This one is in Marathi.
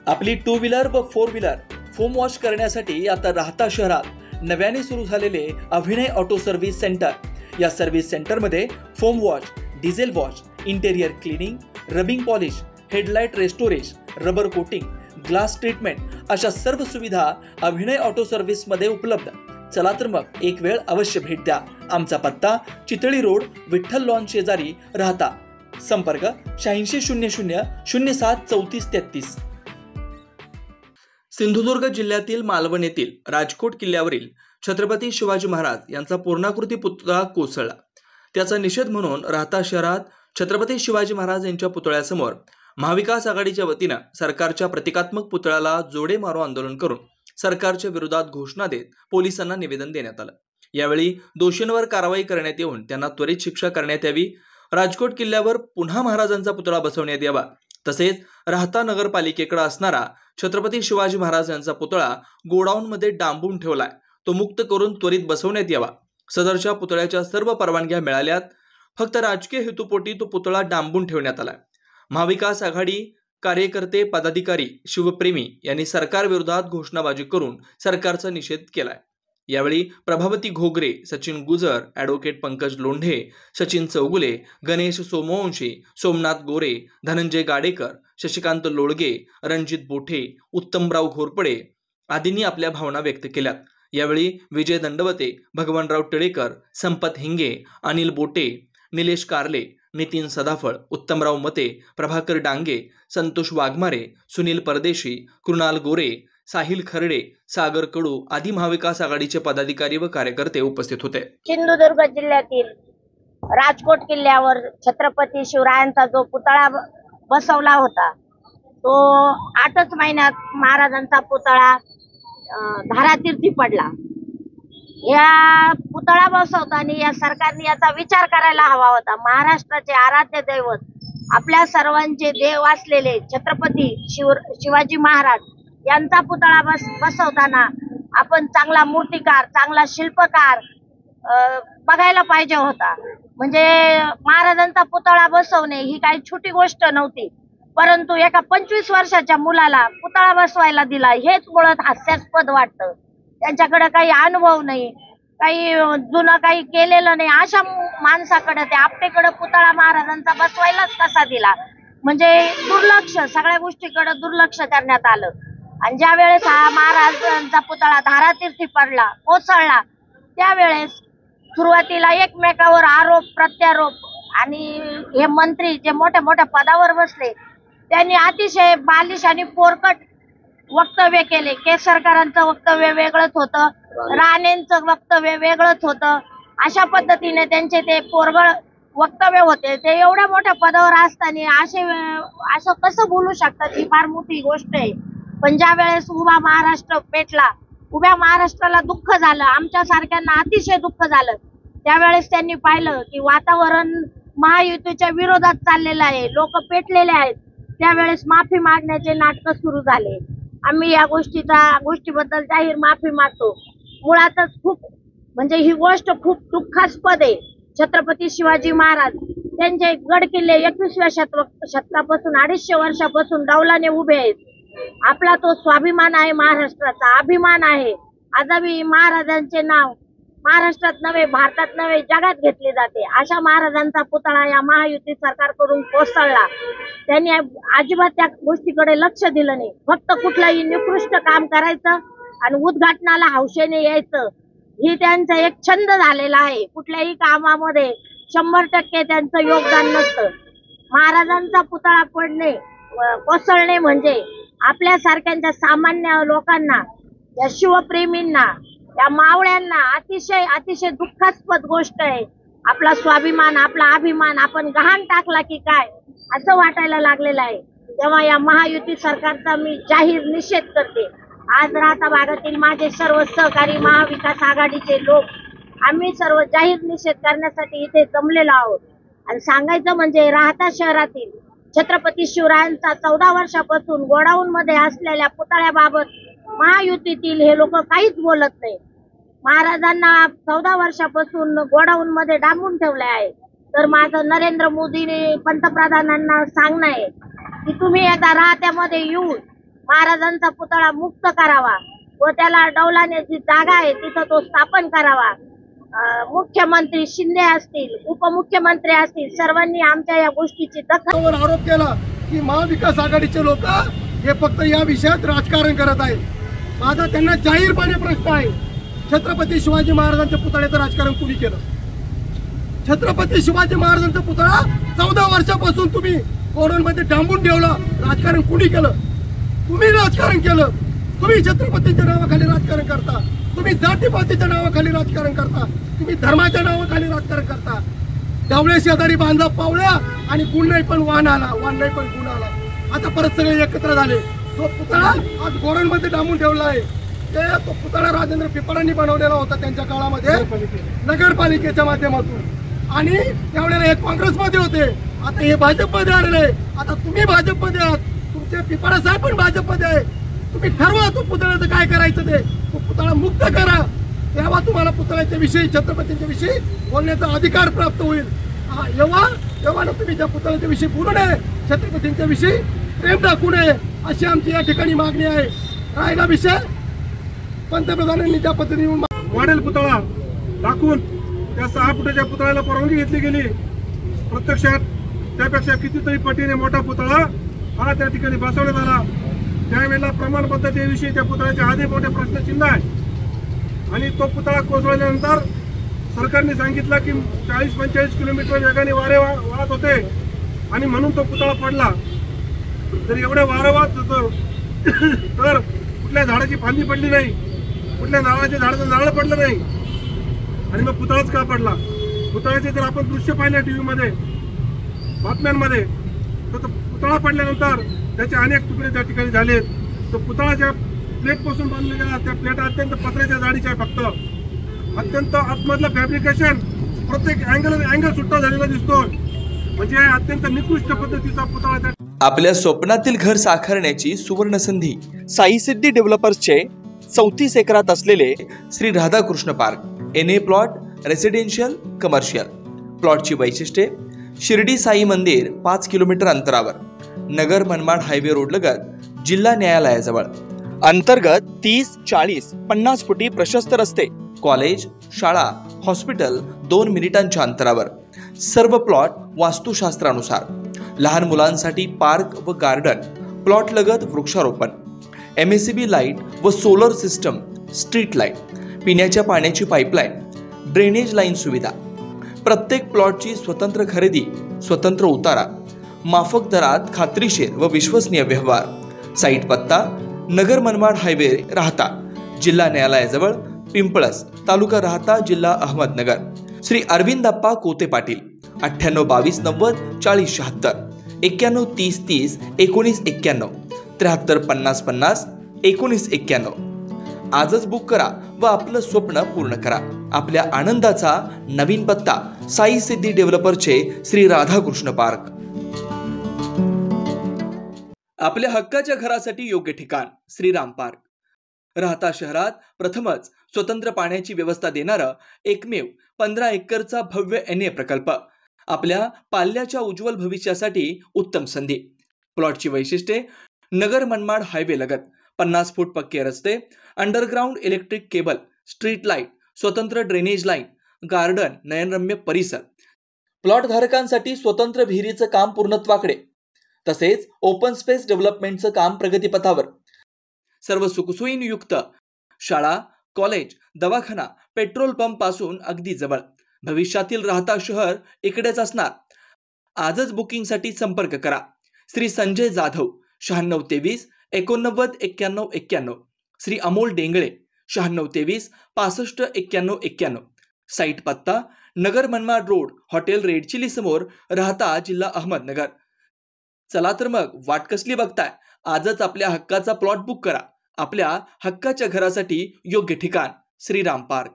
आपली टू व्हीलर व फोर व्हीलर फोम वॉश करण्यासाठी आता राहता शहरात नव्याने सुरू झालेले अभिनय ऑटो सर्व्हिस सेंटर. या सर्व्हिस सेंटरमध्ये foam wash, diesel wash, interior cleaning, rubbing polish, headlight restoration, rubber coating, glass treatment अशा सर्व सुविधा अभिनय ऑटो सर्व्हिस मध्ये उपलब्ध. चला तर मग एक वेळ अवश्य भेट द्या. आमचा पत्ता चितळी रोड, विठ्ठल लॉन शेजारी, राहता. संपर्क 8600 07 34 33. सिंधुदुर्ग जिल्ह्यातील मालवण येथील राजकोट किल्ल्यावरील छत्रपती शिवाजी महाराज यांचा पूर्णाकृती पुतळा कोसळला. त्याचा निषेध म्हणून राहता शहरात छत्रपती शिवाजी महाराज यांच्या पुतळ्यासमोर महाविकास आघाडीच्या वतीनं सरकारच्या प्रतिकात्मक पुतळ्याला जोडे मारो आंदोलन करून सरकारच्या विरोधात घोषणा देत पोलिसांना निवेदन देण्यात आलं. यावेळी दोषींवर कारवाई करण्यात येऊन त्यांना त्वरित शिक्षा करण्यात यावी, राजकोट किल्ल्यावर पुन्हा महाराजांचा पुतळा बसवण्यात यावा, तसेच राहता नगरपालिकेकडे असणारा छत्रपती शिवाजी महाराज यांचा पुतळा गोडाऊनमध्ये डांबून ठेवलाय, तो मुक्त करून त्वरित बसवण्यात यावा. सदरच्या पुतळ्याच्या सर्व परवानग्या मिळाल्यात, फक्त राजकीय हेतूपोटी तो पुतळा डांबून ठेवण्यात आलाय. महाविकास आघाडी कार्यकर्ते, पदाधिकारी, शिवप्रेमी यांनी सरकार विरोधात घोषणाबाजी करून सरकारचा निषेध केलाय. यावेळी प्रभावती घोगरे, सचिन गुजर, ॲडव्होकेट पंकज लोंढे, सचिन चौगुले, गणेश सोमवंशी, सोमनाथ गोरे, धनंजय गाडेकर, शशिकांत लोळगे, रणजित बोठे, उत्तमराव घोरपडे आदींनी आपल्या भावना व्यक्त केल्यात. यावेळी विजय दंडवते, भगवानराव टिळेकर, संपत हिंगे, अनिल बोटे, निलेश कारले, नितीन सदाफळ, उत्तमराव मते, प्रभाकर डांगे, संतोष वाघमारे, सुनील परदेशी, कृणाल गोरे, साहिल खरडे, सागर कडू आदी महाविकास आघाडीचे पदाधिकारी व कार्यकर्ते उपस्थित होते. सिंधुदुर्ग जिल्ह्यातील राजकोट किल्ल्यावर छत्रपती शिवरायांचा जो पुतळा बसवला होता, तो 8च महिन्यात महाराजांचा पुतळा धारातीर्थी पडला. या पुतळा बसवताना या सरकारने याचा विचार करायला हवा होता. महाराष्ट्राचे आराध्य दैवत, आपल्या सर्वांचे देव असलेले छत्रपती शिवाजी महाराज यांचा पुतळा बसवताना आपण चांगला मूर्तिकार, चांगला शिल्पकार बघायला पाहिजे होता. म्हणजे महाराजांचा पुतळा बसवणे ही काही छोटी गोष्ट नव्हती, परंतु एका 25 वर्षाच्या मुलाला पुतळा बसवायला दिला, हेच मुळात हास्यास्पद वाटतं. त्यांच्याकडे काही अनुभव नाही, काही जुनं काही केलेलं नाही, अशा माणसाकडे, त्या आपटेकडे पुतळा महाराजांचा बसवायलाच कसा दिला? म्हणजे दुर्लक्ष, सगळ्या गोष्टीकडे दुर्लक्ष करण्यात आलं. आणि ज्या वेळेस हा महाराजांचा पुतळा धारातीर्थी पडला, कोसळला, त्यावेळेस सुरुवातीला एकमेकावर आरोप प्रत्यारोप, आणि हे मंत्री जे मोठ्या मोठ्या पदावर बसले त्यांनी अतिशय बालिश आणि पोरकट वक्तव्य केले. केसरकरांचं वक्तव्य वेगळंच होतं, राणेंचं वक्तव्य वेगळंच होतं. अशा पद्धतीने त्यांचे ते पोरगळ वक्तव्य होते. ते एवढ्या मोठ्या पदावर असताना असं कसं बोलू शकतात, ही फार मोठी गोष्ट आहे. पण ज्या वेळेस उभा महाराष्ट्र पेटला, उभ्या महाराष्ट्राला दुःख झालं, आमच्या सारख्यांना अतिशय दुःख झालं, त्यावेळेस त्यांनी पाहिलं की वातावरण महायुतीच्या विरोधात चाललेलं आहे, लोक पेटलेले आहेत. त्यावेळेस माफी मागण्याचे नाटक सुरू झाले. आम्ही या गोष्टीबद्दल जाहीर माफी मागतो. मुळातच म्हणजे ही गोष्ट खूप दुःखास्पद आहे. छत्रपती शिवाजी महाराज त्यांचे गड किल्ले 21व्या शतकापासून 250 वर्षापासून डौलाने उभे आहेत. आपला तो स्वाभिमान आहे, महाराष्ट्राचा अभिमान आहे. आजही महाराजांचे नाव महाराष्ट्रात नव्हे, भारतात नव्हे, जगात घेतले जाते. अशा महाराजांचा पुतळा या महायुती सरकारकडून कोसळला. त्यांनी अजिबात त्या गोष्टीकडे लक्ष दिलं नाही. फक्त कुठलंही निकृष्ट काम करायचं आणि उद्घाटनाला हौशेने यायचं, ही त्यांचं एक छंद झालेला आहे. कुठल्याही कामामध्ये 100% त्यांचं योगदान नसतं. महाराजांचा पुतळा पडणे, कोसळणे म्हणजे आपल्यासारख्यांच्या सामान्य लोकांना, या शिवप्रेमींना, या मावळ्यांना अतिशय दुःखास्पद गोष्ट आहे. आपला स्वाभिमान, आपला अभिमान आपण गहाण टाकला की काय असं वाटायला लागलेलं आहे. तेव्हा या महायुती सरकारचा मी जाहीर निषेध करते. आज राहता भागातील माझे सर्व सहकारी महाविकास आघाडीचे लोक, आम्ही सर्व जाहीर निषेध करण्यासाठी इथे जमलेलो आहोत. आणि सांगायचं म्हणजे राहता शहरातील छत्रपती शिवरायांचा 14 वर्षापासून गोडाऊन मध्ये असलेल्या पुतळ्याबाबत महायुतीतील हे लोक काहीच बोलत नाही. महाराजांना 14 वर्षापासून गोडाऊन मध्ये डांबून ठेवले आहे. तर माझं नरेंद्र मोदीने पंतप्रधानांना सांगणं आहे की तुम्ही एकदा राहत्यामध्ये येऊन महाराजांचा पुतळा मुक्त करावा व त्याला डौलाने जी जागा आहे तिथं तो स्थापन करावा. मुख्यमंत्री शिंदे असतील, उपमुख्यमंत्री असतील, सर्वांनी आमच्या या गोष्टीची दखल. आरोप केला की महाविकास आघाडीचे लोक हे फक्त या विषयात राजकारण करत आहेत. माझा त्यांना जाहीरपणे प्रश्न आहे, छत्रपती शिवाजी महाराजांच्या पुतळ्याचं राजकारण कुणी केलं? छत्रपती शिवाजी महाराजांचा पुतळा 14 वर्षापासून तुम्ही कोरोनामध्ये डांबून ठेवला. राजकारण कुणी केलं? तुम्ही राजकारण केलं. तुम्ही छत्रपतीच्या नावाखाली राजकारण करता, तुम्ही जातीपातीच्या नावाखाली राजकारण करता, तुम्ही धर्माच्या नावाखाली राजकारण करता. डावळे शेजारी बांधला पावल्या आणि गुण नाही पण वाण आला, वाण नाही पण गुण आला. आता परत सगळे एकत्र झाले. तो पुतळा आज गोरणमध्ये डांबून ठेवला आहे. तो पुतळा राजेंद्र पिपळांनी बनवलेला होता त्यांच्या काळामध्ये नगरपालिकेच्या माध्यमातून, आणि त्यावेळेला हे काँग्रेसमध्ये होते. आता हे भाजपमध्ये आलेले. आता तुम्ही भाजपमध्ये आहात, तुमचे पिपळा साहेब पण भाजपमध्ये आहे. तुम्ही ठरवा तो पुतळ्याचं काय करायचं ते. तो पुतळा मुक्त करा, तेव्हा तुम्हाला पुतळ्याच्या विषयी, छत्रपतींच्या विषयी बोलण्याचा अधिकार प्राप्त होईल. तेव्हा ना तुम्ही त्या पुतळ्याच्या विषयी बोलू नये, छत्रपतींच्या विषयी प्रेम दाखवू नये, अशी आमची या ठिकाणी मागणी आहे. राहिला विषय पंतप्रधानांनी ज्या पद्धतीने मॉडेल पुतळा दाखवून त्या 6 फुटाच्या पुतळ्याला परवानगी घेतली गेली, प्रत्यक्षात त्यापेक्षा कितीतरी पटीने मोठा पुतळा हा त्या ठिकाणी बसवण्यात आला. त्यावेळेला प्रमाणपद्धतीविषयी त्या पुतळ्याचे आधी मोठे प्रश्नचिन्ह आहे. आणि तो पुतळा कोसळल्यानंतर सरकारने सांगितलं की 40-45 किलोमीटर वेगाने वारे वाहत होते आणि म्हणून तो पुतळा पडला. जर एवढे वारे वाहत होतं तर कुठल्या झाडाची फांदी पडली नाही, कुठल्या नारळाच्या झाडाचं नारळ पडलं नाही, आणि मग पुतळाच का पडला? पुतळ्याचे जर आपण दृश्य पाहिले टीव्हीमध्ये, बातम्यांमध्ये, तर तो पुतळा पडल्यानंतर त्याचे अनेक तुकडे त्या ठिकाणी झालेत. तो पुतळा ज्या प्लेट पासून बांधलेला, त्या प्लेट अत्यंत पत्र्याच्या जाडीच्या आहे. फक्त अत्यंत आतमधलं फॅब्रिकेशन, प्रत्येक अँगल सुट्टा झालेला दिसतो. म्हणजे अत्यंत निकृष्ट पद्धतीचा पुतळा त्या. आपल्या स्वप्नातील घर साकारण्याची सुवर्ण संधी. साई सिद्धी डेव्हलपर्सचे 34 एकरात असलेले Shri Radhakrishna park. NA plot, residential, commercial. प्लॉटची वैशिष्ट्ये: शिर्डी साई मंदिर 5 किलोमीटर अंतरावर, नगर मनमाड हायवे रोड लगत, जिल्हा न्यायालयाजवळ. अंतर्गत 30, 40, 50 फुटी प्रशस्त रस्ते, कॉलेज, शाळा, हॉस्पिटल 2 मिनिटांच्या अंतरावर. सर्व प्लॉट वास्तुशास्त्रानुसार. लहान मुलांसाठी पार्क व गार्डन. प्लॉट लगत वृक्षारोपण, MACB लाईट व सोलर सिस्टम, स्ट्रीट लाईट, पिण्याच्या पाण्याची पाईपलाईन, ड्रेनेज लाईन सुविधा. प्रत्येक प्लॉटची स्वतंत्र खरेदी, स्वतंत्र उतारा, माफक दरात खात्रीशीर व विश्वसनीय व्यवहार. साईट पत्ता: नगर मनमाड हायवे, राहता, जिल्हा न्यायालयाजवळ, पिंपळस, तालुका राहता, जिल्हा अहमदनगर. श्री अरविंदप्पा कोते पाटील. 98 22 90 40 76, 91 30 30 19 91, 73 50 50 19 91. आजच बुक करा व आपलं स्वप्न पूर्ण करा. आपल्या आनंदाचा नवीन पत्ता: साई सिद्धी डेव्हलपरचे श्री राधाकृष्ण पार्क. आपल्या हक्काच्या घरासाठी योग्य ठिकाण श्रीराम पार्क. राहता शहरात प्रथमच स्वतंत्र पाण्याची व्यवस्था देणारा एकमेव 15 एकरचा भव्य NA प्रकल्प. आपल्या पाल्याच्या उज्ज्वल भविष्यासाठी उत्तम संधी. प्लॉटची वैशिष्ट्ये: नगर मनमाड हायवे लगत, 50 फूट पक्के रस्ते, underground electric cable, street light, स्वतंत्र ड्रेनेज लाईन, गार्डन, नयनरम्य परिसर. प्लॉट धारकांसाठी स्वतंत्र विहिरीचं काम पूर्णत्वाकडे, तसेच ओपन स्पेस डेव्हलपमेंटचं काम प्रगतीपथावर. सर्व सुखसोयींयुक्त शाळा, कॉलेज, दवाखाना, पेट्रोल पंप पासून अगदी जवळ. भविष्यातील राहता शहर इकडेच असणार. आजच बुकिंगसाठी संपर्क करा. श्री संजय जाधव 96 23 89 91 91, श्री अमोल डेंगळे 96 23 65 91 91. साईट पत्ता: Nagar Manmad road, hotel Red Chilli समोर, राहता, जिल्हा अहमदनगर. चला तर मग वाट कसली बघताय? आजच आपल्या हक्काचा प्लॉट बुक करा. आपल्या हक्काच्या घरासाठी योग्य ठिकाण श्रीराम पार्क.